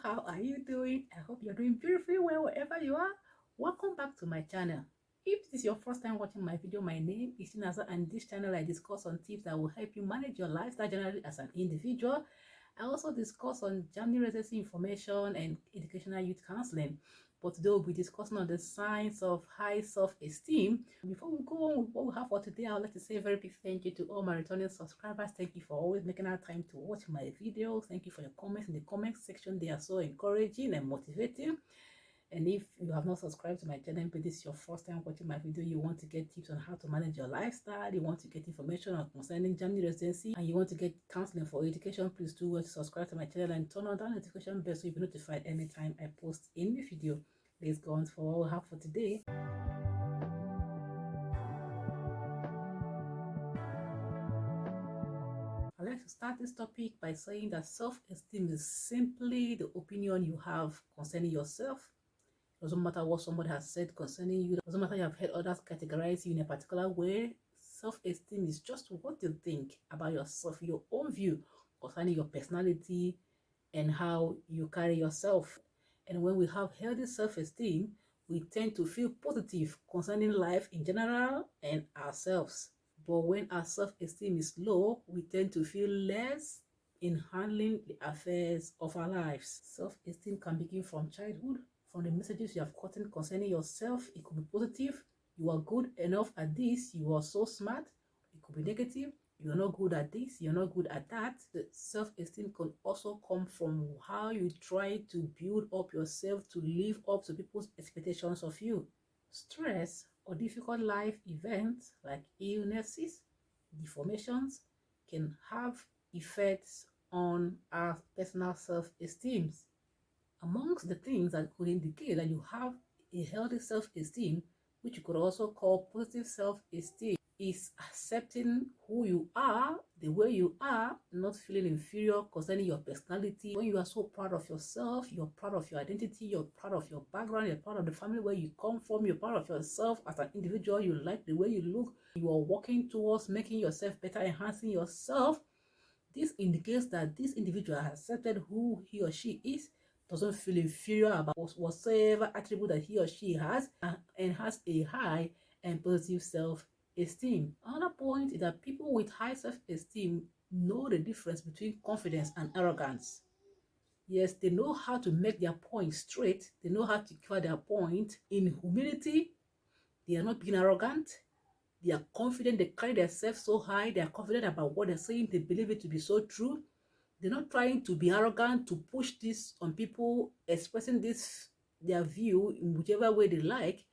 how are you doing? I hope you're doing beautifully well wherever you are. Welcome back to my channel. If this is your first time watching my video, my name is Naza, and this channel I discuss on tips that will help you manage your lifestyle generally as an individual. I also discuss on Germany residency information and educational youth counseling. But today we'll be discussing on the signs of high self-esteem. Before we go on with what we have for today, I would like to say a very big thank you to all my returning subscribers. Thank you for always making our time to watch my videos. Thank you for your comments in the comment section. They are so encouraging and motivating. And if you have not subscribed to my channel, but this is your first time watching my video, you want to get tips on how to manage your lifestyle, you want to get information on concerning Germany residency, and you want to get counseling for education, please do well to subscribe to my channel and turn on that notification bell so you'll be notified anytime I post a new video. Let's go on for what we have for today. I'd like to start this topic by saying that self-esteem is simply the opinion you have concerning yourself. It doesn't matter what somebody has said concerning you. It doesn't matter you have heard others categorize you in a particular way. Self-esteem is just what you think about yourself, your own view concerning your personality and how you carry yourself. And when we have healthy self-esteem, we tend to feel positive concerning life in general and ourselves. But when our self-esteem is low, we tend to feel less in handling the affairs of our lives. Self-esteem can begin from childhood, from the messages you have gotten concerning yourself. It could be positive. You are good enough at this. You are so smart. It could be negative. You're not good at this. You're not good at that. The self-esteem can also come from how you try to build up yourself to live up to people's expectations of you. Stress or difficult life events like illnesses, deformations can have effects on our personal self-esteem. Amongst the things that could indicate that you have a healthy self-esteem, which you could also call positive self-esteem, is accepting who you are, the way you are, not feeling inferior concerning your personality. When you are so proud of yourself, you're proud of your identity, you're proud of your background, you're proud of the family where you come from, you're proud of yourself as an individual, you like the way you look, you are working towards making yourself better, enhancing yourself. This indicates that this individual has accepted who he or she is, doesn't feel inferior about whatsoever attribute that he or she has, and has a high and positive self-esteem. Another point is that people with high self-esteem know the difference between confidence and arrogance. Yes, they know how to make their point straight. They know how to clear their point in humility. They are not being arrogant. They are confident. They carry themselves so high. They are confident about what they're saying. They believe it to be so true. They're not trying to be arrogant, to push this on people, expressing this their view in whichever way they like.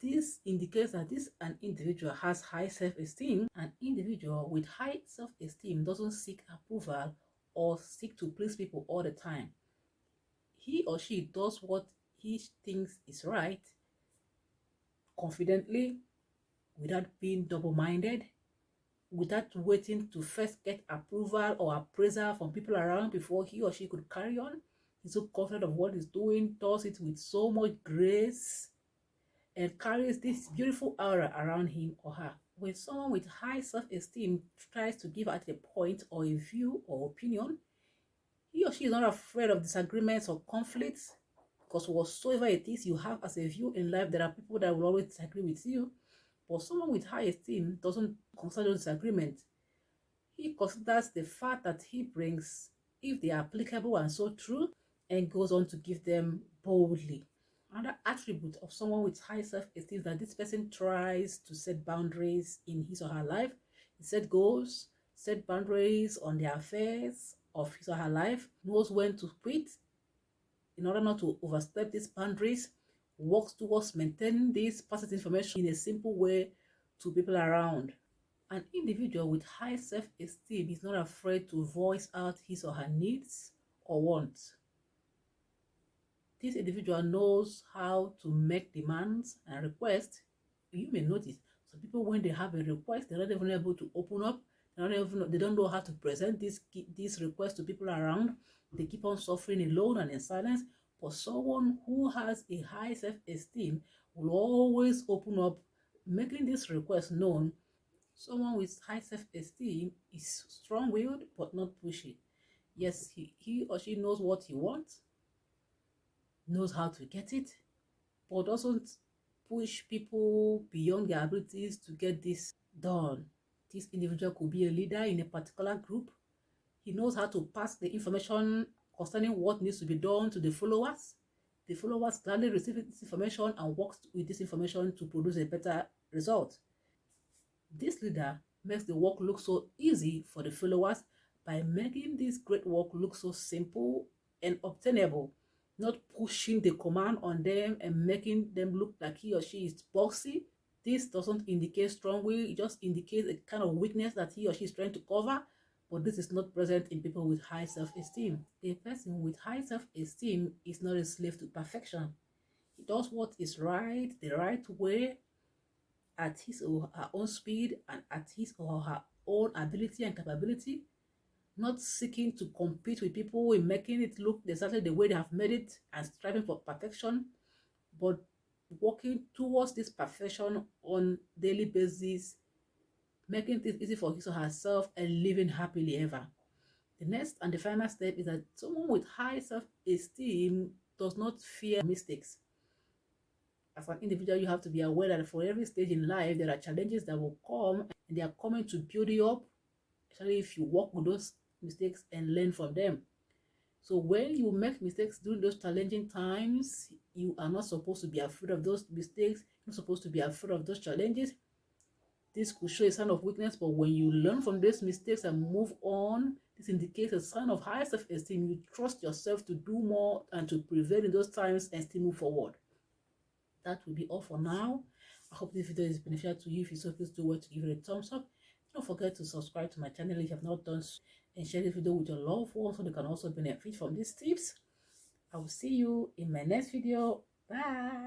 This indicates that an individual has high self-esteem. An individual with high self-esteem doesn't seek approval or seek to please people all the time. He or she does what he thinks is right confidently, without being double-minded, without waiting to first get approval or appraisal from people around before he or she could carry on. He's so confident of what he's doing, does it with so much grace, and carries this beautiful aura around him or her. When someone with high self-esteem tries to give out a point or a view or opinion, he or she is not afraid of disagreements or conflicts, because whatsoever it is you have as a view in life, there are people that will always disagree with you. But someone with high esteem doesn't consider disagreement. He considers the fact that he brings, if they are applicable and so true, and goes on to give them boldly. Another attribute of someone with high self-esteem is that this person tries to set boundaries in his or her life. He set goals, set boundaries on the affairs of his or her life, knows when to quit in order not to overstep these boundaries, works towards maintaining this positive information in a simple way to people around. An individual with high self-esteem is not afraid to voice out his or her needs or wants. This individual knows how to make demands and requests. You may notice some people, when they have a request, they're not even able to open up. They don't know how to present this request to people around. They keep on suffering alone and in silence. But someone who has a high self-esteem will always open up, making this request known. Someone with high self-esteem is strong-willed but not pushy. Yes, he or she knows what he wants, knows how to get it, but doesn't push people beyond their abilities to get this done. This individual could be a leader in a particular group. He knows how to pass the information concerning what needs to be done to the followers. The followers gladly receive this information and works with this information to produce a better result. This leader makes the work look so easy for the followers by making this great work look so simple and obtainable, not pushing the command on them and making them look like he or she is bossy. This doesn't indicate strong will, it just indicates a kind of weakness that he or she is trying to cover, but this is not present in people with high self-esteem. A person with high self-esteem is not a slave to perfection. He does what is right, the right way, at his or her own speed and at his or her own ability and capability, not seeking to compete with people in making it look exactly the way they have made it and striving for perfection, but working towards this perfection on daily basis, making it easy for his or herself and living happily ever. The next and the final step is that someone with high self-esteem does not fear mistakes. As an individual, you have to be aware that for every stage in life, there are challenges that will come and they are coming to build you up, especially if you work with those mistakes and learn from them. So when you make mistakes during those challenging times, you are not supposed to be afraid of those mistakes. You're not supposed to be afraid of those challenges. This could show a sign of weakness, but when you learn from those mistakes and move on, this indicates a sign of high self-esteem. You trust yourself to do more and to prevail in those times and still move forward. That will be all for now. I hope this video is beneficial to you. If you so, please do well to give it a thumbs up. Don't forget to subscribe to my channel if you have not done so, and share this video with your loved ones so they can also benefit from these tips. I will see you in my next video. Bye.